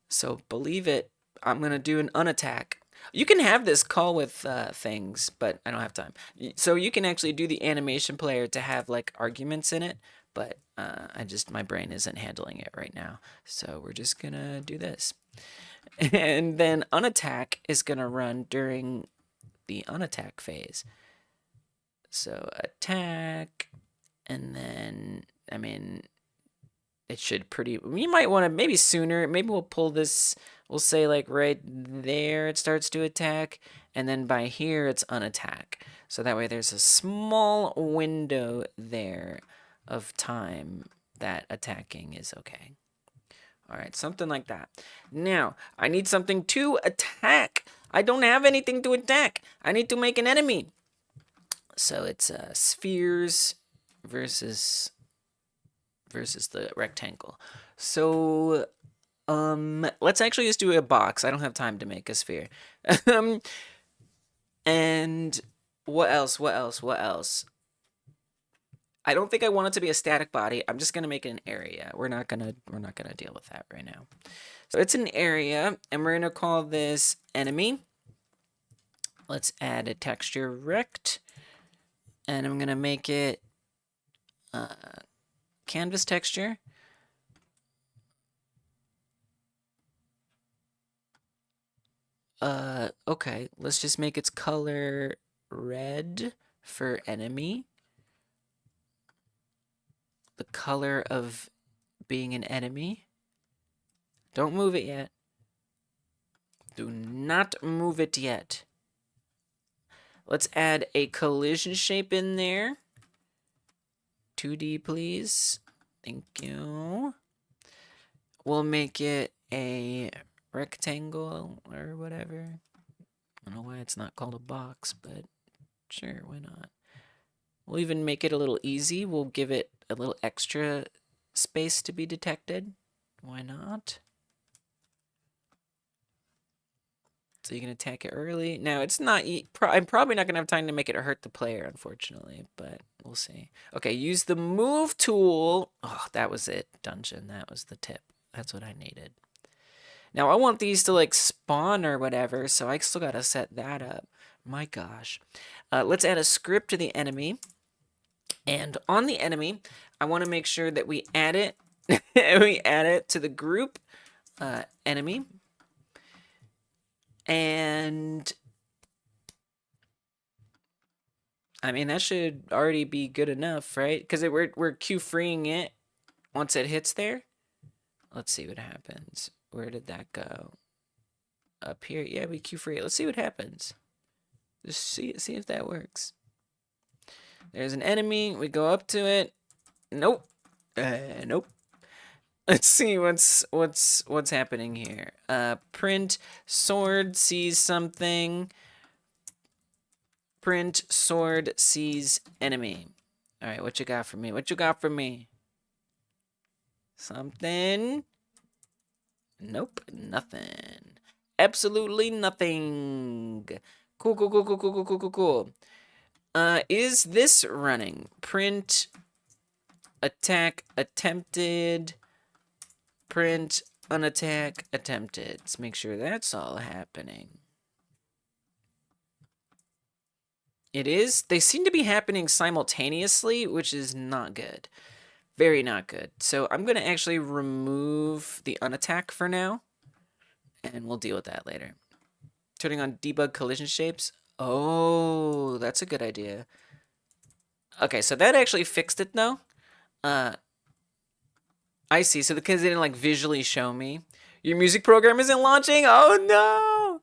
S1: So believe it, I'm gonna do an unattack. You can have this call with things, but I don't have time. So you can actually do the animation player to have like arguments in it, but my brain isn't handling it right now. So we're just gonna do this. And then unattack is gonna run during the unattack phase. So attack, and then, I mean, it should we might want to, maybe sooner, maybe we'll pull this, we'll say like right there it starts to attack, and then by here it's unattack. So that way there's a small window there of time that attacking is okay. All right, something like that. Now, I need something to attack. I don't have anything to attack. I need to make an enemy. So it's spheres versus the rectangle. So let's actually just do a box. I don't have time to make a sphere. And what else? I don't think I want it to be a static body. I'm just gonna make it an area. We're not gonna deal with that right now. So it's an area, and we're gonna call this enemy. Let's add a texture rect, and I'm gonna make it canvas texture. Okay, let's just make its color red for enemy. The color of being an enemy. Don't move it yet. Do not move it yet. Let's add a collision shape in there. 2D, please. Thank you. We'll make it a rectangle or whatever. I don't know why it's not called a box, but sure, why not? We'll even make it a little easy. We'll give it a little extra space to be detected. Why not? So you can attack it early. Now, it's not... I'm probably not going to have time to make it hurt the player, unfortunately, but we'll see. Okay, use the move tool. Oh, that was it, dungeon. That was the tip. That's what I needed. Now, I want these to, like, spawn or whatever, so I still got to set that up. My gosh. Let's add a script to the enemy. And on the enemy, I want to make sure that we add it. We add it to the group enemy. And I mean, that should already be good enough, right? Because we're queue freeing it once it hits there. Let's see what happens. Where did that go? Up here. Yeah, we queue free it. Let's see what happens. Just see if that works. There's an enemy. We go up to it. Nope. Nope. Let's see what's happening here. Print sword sees something. Print sword sees enemy. All right, what you got for me? What you got for me? Something? Nope, nothing. Absolutely nothing. Cool. Is this running? Print attack attempted. print unattack attempted. Let's make sure that's all happening. It is. They seem to be happening simultaneously, which is not good. Very not good. So I'm going to actually remove the unattack for now, and we'll deal with that later. Turning on debug collision shapes. Oh, that's a good idea. Okay, so that actually fixed it though. I see. So because they didn't like visually show me. Your music program isn't launching? Oh no!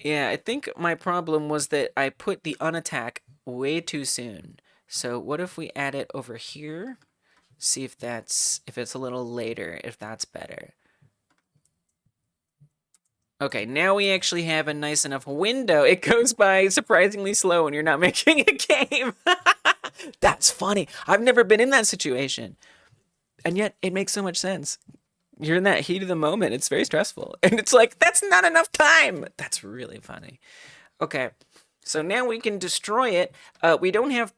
S1: Yeah, I think my problem was that I put the unattack way too soon. So what if we add it over here? See if it's a little later, if that's better. Okay, now we actually have a nice enough window. It goes by surprisingly slow when you're not making a game. That's funny. I've never been in that situation. And yet it makes so much sense. You're in that heat of the moment. It's very stressful. And it's like, that's not enough time. That's really funny. Okay, so now we can destroy it. We don't have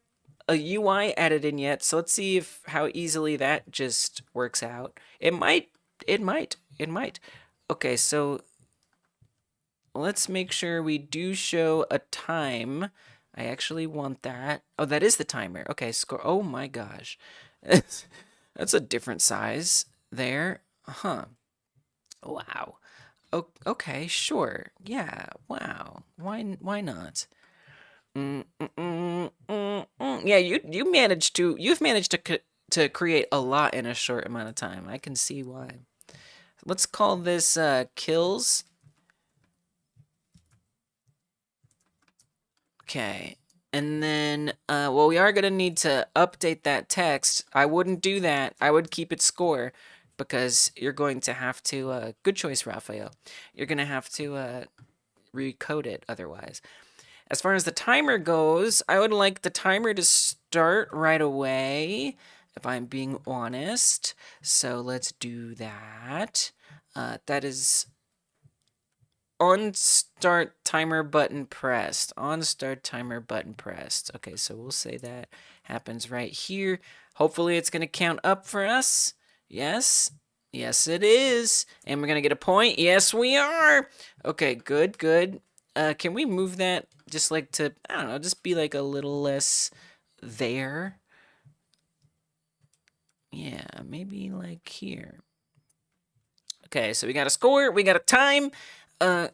S1: a UI added in yet, so let's see how easily that just works out. It might. Okay, so let's make sure we do show a time. I actually want that. Oh, that is the timer. Okay, score. Oh my gosh. That's a different size there. Huh. Wow. Okay, sure. Yeah. Wow. Why not? Yeah, you've managed to create a lot in a short amount of time. I can see why. Let's call this kills. Okay. And then, well, we are going to need to update that text. I wouldn't do that. I would keep it score because you're going to have to, good choice, Raphael. You're going to have to recode it otherwise. As far as the timer goes, I would like the timer to start right away, if I'm being honest. So let's do that. That is on start timer button pressed. On start timer button pressed. Okay, so we'll say that happens right here. Hopefully it's going to count up for us. Yes. Yes, it is. And we're going to get a point. Yes, we are. Okay, good. Can we move that just like to, I don't know, just be like a little less there? Yeah, maybe like here. Okay, so we got a score, we got a time.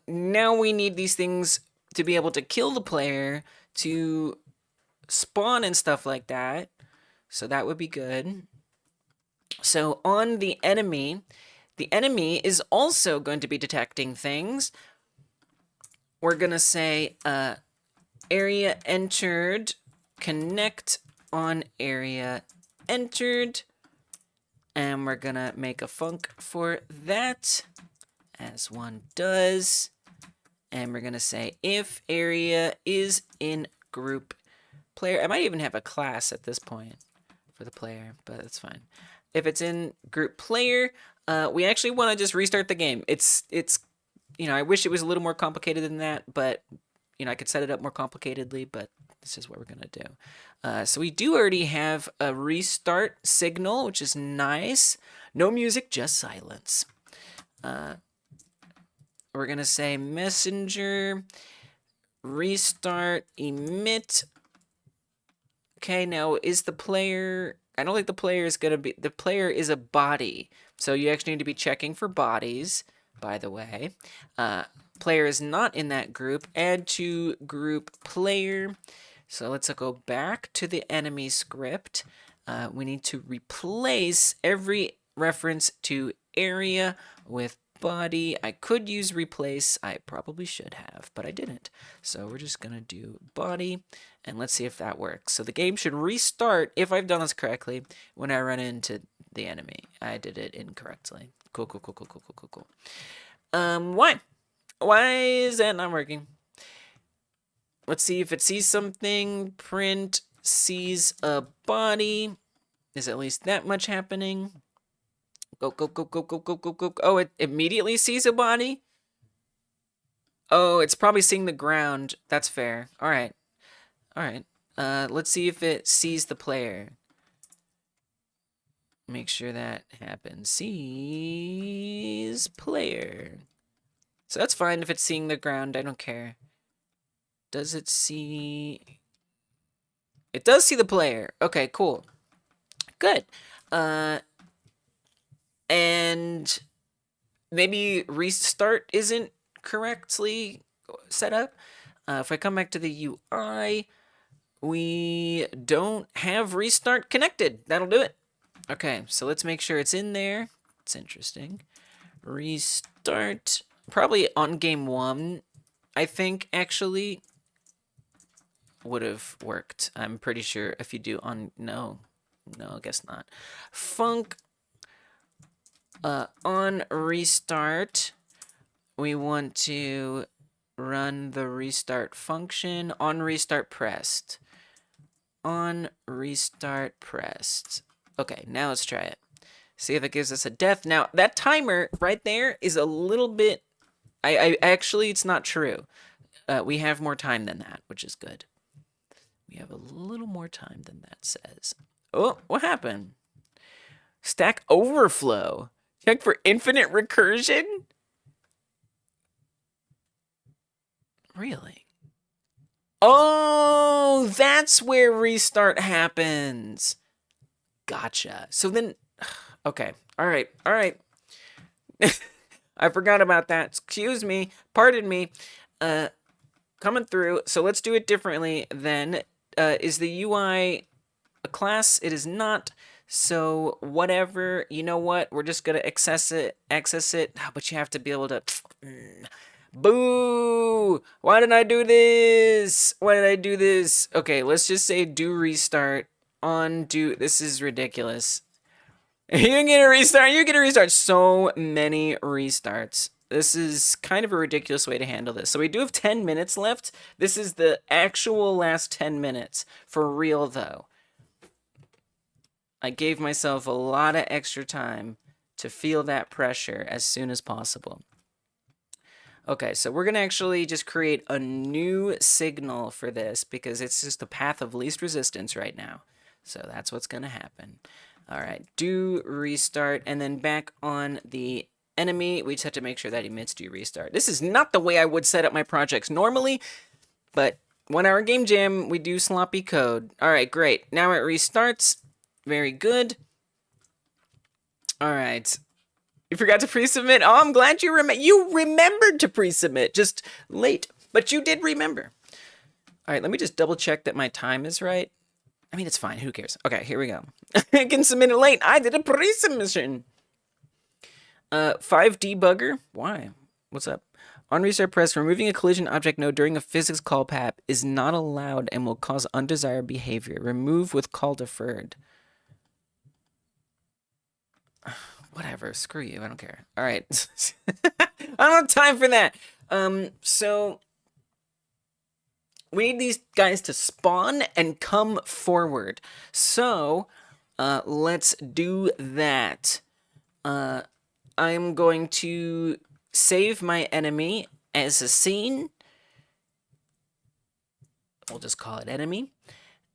S1: Now we need these things to be able to kill the player, to spawn and stuff like that. So that would be good. So on the enemy is also going to be detecting things. We're going to say area entered, connect on area entered. And we're going to make a func for that, as one does. And we're going to say if area is in group player. I might even have a class at this point for the player, but that's fine. If it's in group player, we actually want to just restart the game. It's you know, I wish it was a little more complicated than that, but you know, I could set it up more complicatedly, but this is what we're going to do. So we do already have a restart signal, which is nice. No music, just silence. We're going to say messenger, restart, emit. Okay, now is the player... I don't think the player is going to be... The player is a body. So you actually need to be checking for bodies, by the way. Player is not in that group. Add to group player. So let's go back to the enemy script. We need to replace every reference to area with body. I could use replace. I probably should have, but I didn't. So we're just going to do body, and let's see if that works. So the game should restart, if I've done this correctly, when I run into the enemy. I did it incorrectly. Cool. Why? Why is that not working? Let's see if it sees something. Print sees a body. Is at least that much happening? Go. Oh, it immediately sees a body? Oh, it's probably seeing the ground. That's fair. All right. Let's see if it sees the player. make sure that happens. Sees player. So that's fine if it's seeing the ground. I don't care. Does it see... It does see the player. Okay, cool. Good. And maybe restart isn't correctly set up. If I come back to the UI, we don't have restart connected. That'll do it. Okay, so let's make sure it's in there. It's interesting. Restart. Probably on game 1, I think, actually, would have worked. I'm pretty sure if you do on... No, I guess not. Func on restart, we want to run the restart function on restart pressed. On restart pressed. Okay, now let's try it. See if it gives us a death. Now, that timer right there is a little bit... I actually, it's not true. We have more time than that, which is good. We have a little more time than that says. Oh, what happened? Stack Overflow. Check for infinite recursion? Really? Oh, that's where restart happens. Gotcha. So then, okay. All right. I forgot about that. Excuse me. Pardon me. Coming through. So let's do it differently then. Is the UI a class? It is not. So whatever, you know what? We're just gonna access it. But you have to be able to... Boo! Why did I do this? Okay, let's just say do restart. This is ridiculous. You get a restart. So many restarts. This is kind of a ridiculous way to handle this. So we do have 10 minutes left. This is the actual last 10 minutes. For real, though. I gave myself a lot of extra time to feel that pressure as soon as possible. Okay, so we're going to actually just create a new signal for this because it's just the path of least resistance right now. So that's what's going to happen. All right, do restart, and then back on the enemy, we just have to make sure that emits do restart. This is not the way I would set up my projects normally, but 1 hour game jam, we do sloppy code. All right, great. Now it restarts. Very good. All right. You forgot to pre-submit? Oh, I'm glad you remembered to pre-submit. Just late, but you did remember. All right, let me just double check that my time is right. I mean, it's fine. Who cares? Okay, here we go. I can submit it late. I did a pre-submission. 5 debugger. Why? What's up? On restart press, removing a collision object node during a physics call path is not allowed and will cause undesired behavior. Remove with call deferred. Whatever, screw you, I don't care. All right. I don't have time for that. So we need these guys to spawn and come forward. So let's do that. I'm going to save my enemy as a scene. We'll just call it enemy.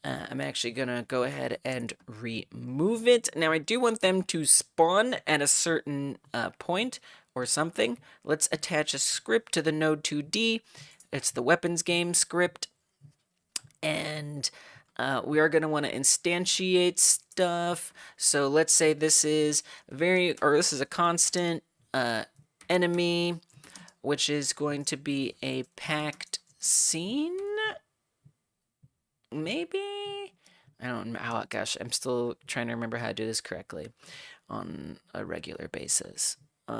S1: I'm actually going to go ahead and remove it. Now, I do want them to spawn at a certain point or something. Let's attach a script to the node 2D. It's the weapons game script. And we are going to want to instantiate stuff. So let's say this is this is a constant enemy, which is going to be a packed scene. Maybe? I don't know. Oh, gosh, I'm still trying to remember how to do this correctly on a regular basis. Do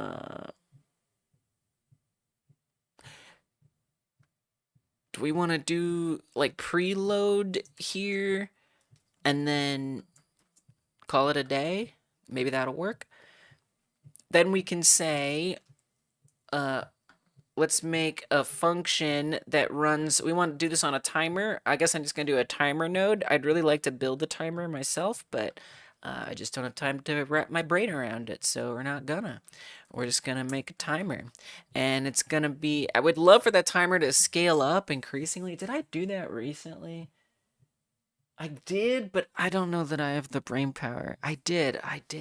S1: we want to do, like, preload here and then call it a day? Maybe that'll work. Then we can say, let's make a function that runs... We want to do this on a timer. I guess I'm just going to do a timer node. I'd really like to build the timer myself, but I just don't have time to wrap my brain around it, so we're not gonna. We're just going to make a timer. And it's going to be... I would love for that timer to scale up increasingly. Did I do that recently? I did, but I don't know that I have the brain power. I did.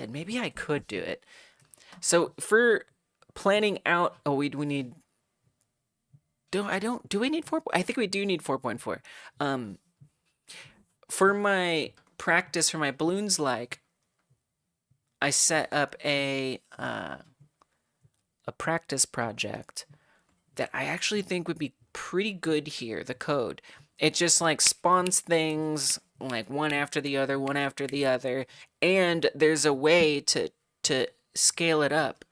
S1: Maybe I could do it. So for planning out, oh, we need. Do we need 4? I think we do need 4.4. For my practice for my balloons, like I set up a practice project that I actually think would be pretty good here. The code, it just like spawns things like one after the other, one after the other, and there's a way to scale it up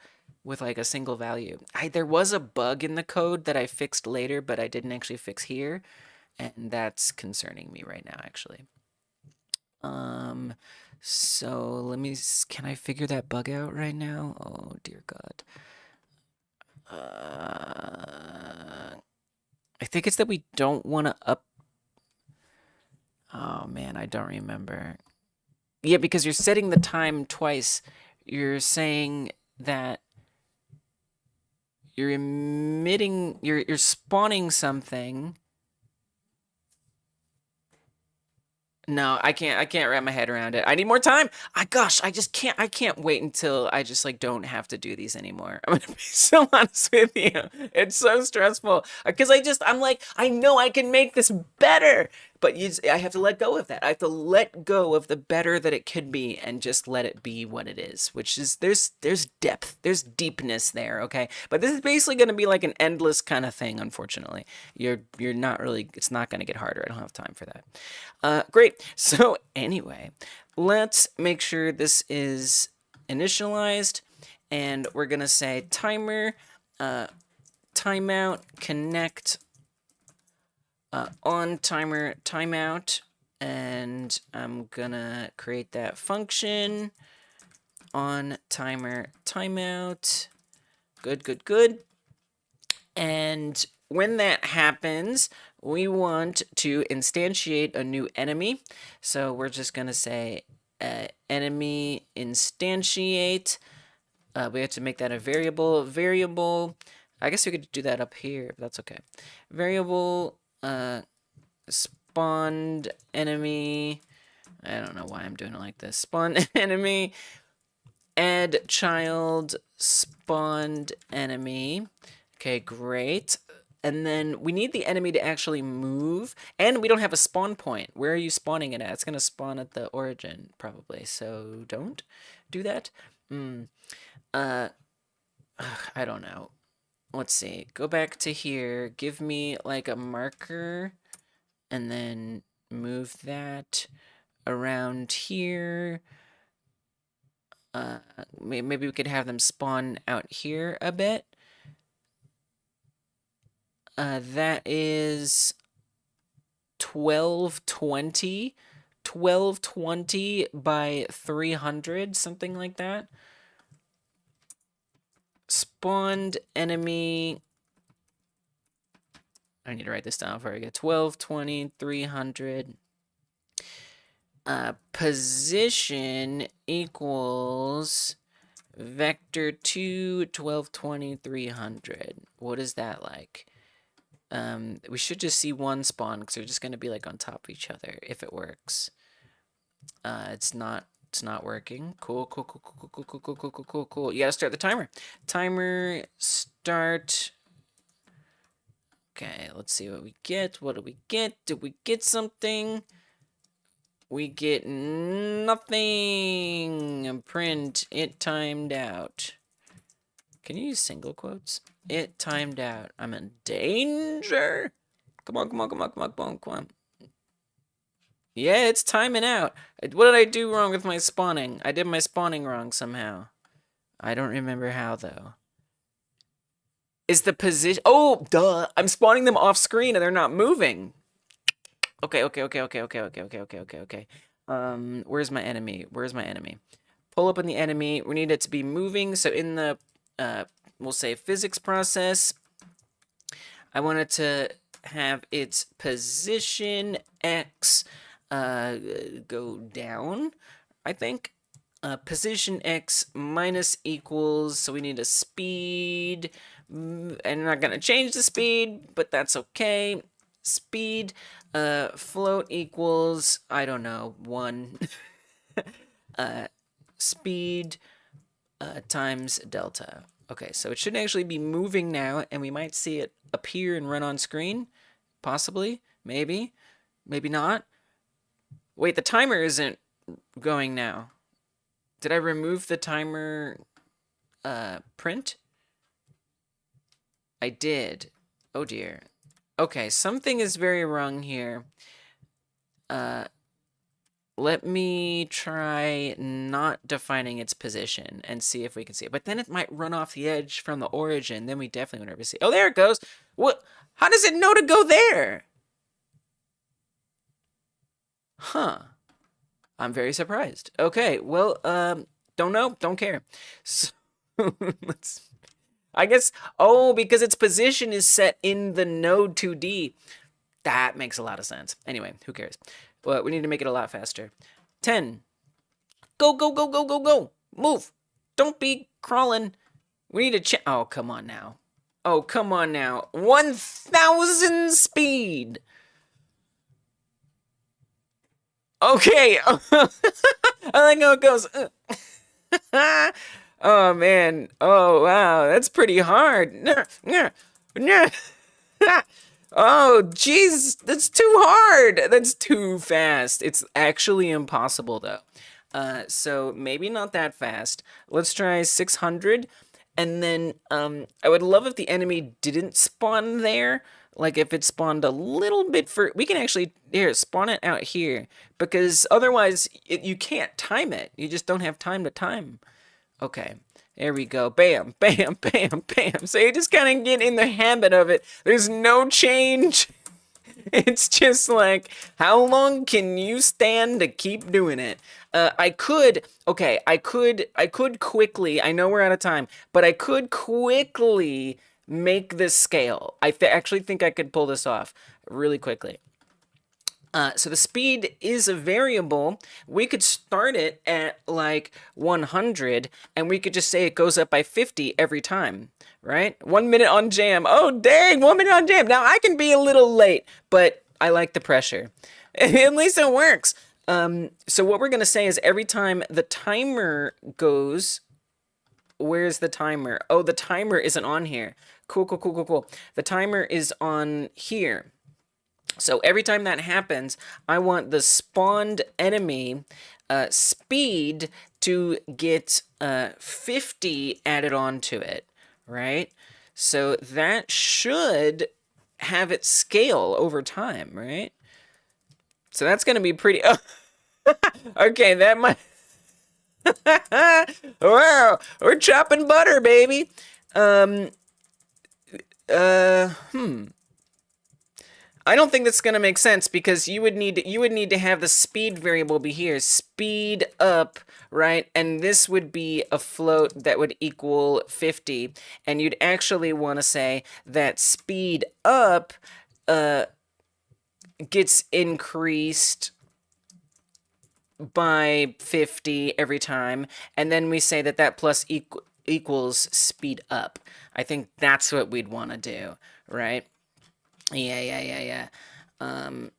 S1: with like a single value. There was a bug in the code that I fixed later, but I didn't actually fix here, and that's concerning me right now actually. So let me, can I figure that bug out right now? Oh dear God. I think it's that we don't want to up. Oh man, I don't remember. Yeah, because you're setting the time twice. You're saying that you're emitting, you're spawning something. No, I can't wrap my head around it. I need more time. Gosh, I can't wait until I just like don't have to do these anymore. I'm gonna be so honest with you. It's so stressful because I'm like, I know I can make this better, but I have to let go of that. I have to let go of the better that it could be and just let it be what it is, which is there's depth, there's deepness there, okay? But this is basically going to be like an endless kind of thing, unfortunately. You're not really, it's not going to get harder. I don't have time for that. Great. So anyway, let's make sure this is initialized, and we're going to say timer, timeout, connect, on timer, timeout, and I'm going to create that function on timer, timeout. Good, good, good. And when that happens, we want to instantiate a new enemy. So we're just going to say enemy instantiate. We have to make that a variable. Variable, I guess we could do that up here, but that's okay. Variable spawned enemy. I don't know why I'm doing it like this. Spawned enemy. Add child spawned enemy. Okay, great. And then we need the enemy to actually move, and we don't have a spawn point. Where are you spawning it at? It's going to spawn at the origin, probably, so don't do that. I don't know. Let's see. Go back to here. Give me, like, a marker, and then move that around here. Maybe we could have them spawn out here a bit. That is 1220. 1220 by 300, something like that. Spawned enemy. I need to write this down before I get 1220, 300. Position equals vector 2, 1220, 300. What is that like? We should just see one spawn because they're just going to be like on top of each other if it works. It's not working. Cool. You gotta start the timer. Timer start. Okay, let's see what we get. What do we get? Did we get something? We get nothing. Print. It timed out. Can you use single quotes? It timed out. I'm in danger. Come on. Yeah, it's timing out. What did I do wrong with my spawning? I did my spawning wrong somehow. I don't remember how, though. Is the position... Oh, duh. I'm spawning them off screen and they're not moving. Okay. Where's my enemy? Pull up on the enemy. We need it to be moving. So in the, we'll say physics process, I want it to have its position X go down, I think. Position X minus equals, so we need a speed. I'm not going to change the speed, but that's okay. speed float equals, I don't know, 1 speed times delta. Okay, so it should actually be moving now, and we might see it appear and run on screen. Possibly, maybe, maybe not. Wait, the timer isn't going now. Did I remove the timer print? I did. Oh dear. Okay, something is very wrong here. Let me try not defining its position and see if we can see it. But then it might run off the edge from the origin. Then we definitely won't ever see it. Oh, there it goes. What? How does it know to go there? Huh. I'm very surprised. Okay, well, don't know, don't care. So, I guess, oh, because its position is set in the node 2D. That makes a lot of sense. Anyway, who cares? Well, we need to make it a lot faster. 10. Go, go, go, go, go, go. Move. Don't be crawling. We need to oh, come on now. Oh, come on now. 1,000 speed. Okay. I like how it goes. Oh, man. Oh, wow. That's pretty hard. Oh, jeez, that's too hard. That's too fast. It's actually impossible, though. So maybe not that fast. Let's try 600. And then I would love if the enemy didn't spawn there. Like if it spawned a little bit for... We can actually... Here, spawn it out here. Because otherwise, you can't time it. You just don't have time to time. Okay. There we go. Bam, bam, bam, bam. So you just kind of get in the habit of it. There's no change. It's just like, how long can you stand to keep doing it? I could quickly, I know we're out of time, but I could quickly make this scale. I actually think I could pull this off really quickly. So the speed is a variable. We could start it at like 100 and we could just say it goes up by 50 every time, right? 1 minute on jam. Oh, dang, 1 minute on jam. Now I can be a little late, but I like the pressure. At least it works. So what we're going to say is every time the timer goes, where's the timer? Oh, the timer isn't on here. Cool, cool, cool, cool, cool. The timer is on here. So every time that happens, I want the spawned enemy speed to get 50 added onto it, right? So that should have it scale over time, right? So that's going to be pretty... Okay, that might... Wow, we're chopping butter, baby. I don't think that's going to make sense because you would need to have the speed variable be here, speed up, right? And this would be a float that would equal 50, and you'd actually want to say that speed up gets increased by 50 every time, and then we say that that plus equals speed up. I think that's what we'd want to do, right? Yeah. And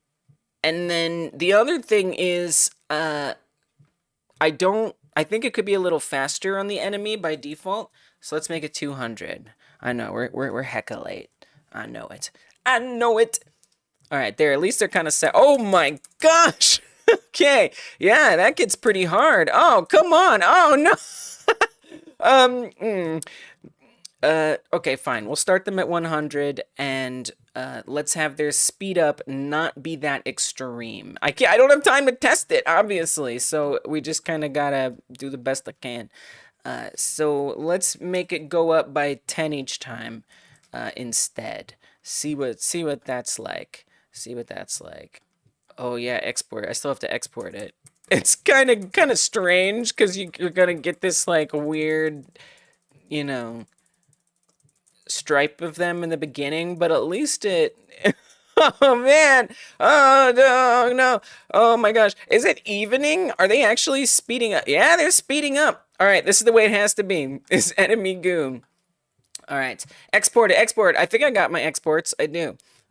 S1: then the other thing is, I think it could be a little faster on the enemy by default. So let's make it 200. I know, we're hecka late. I know it. I know it. All right, there, at least they're kind of set. Oh my gosh. Okay. Yeah, that gets pretty hard. Oh, come on. Oh, no. Okay, fine. We'll start them at 100 and let's have their speed up not be that extreme. I don't have time to test it, obviously, so we just kind of gotta do the best I can. So let's make it go up by 10 each time instead. See what that's like. See what that's like. Oh yeah, export. I still have to export it. It's kind of strange because you're gonna get this like weird, you know, stripe of them in the beginning, but at least it... Oh man, oh no, oh my gosh, is it evening? Are they actually speeding up? Yeah, they're speeding up. All right, this is the way it has to be. This enemy goon. All right, export it, export. I think I got my exports. I do.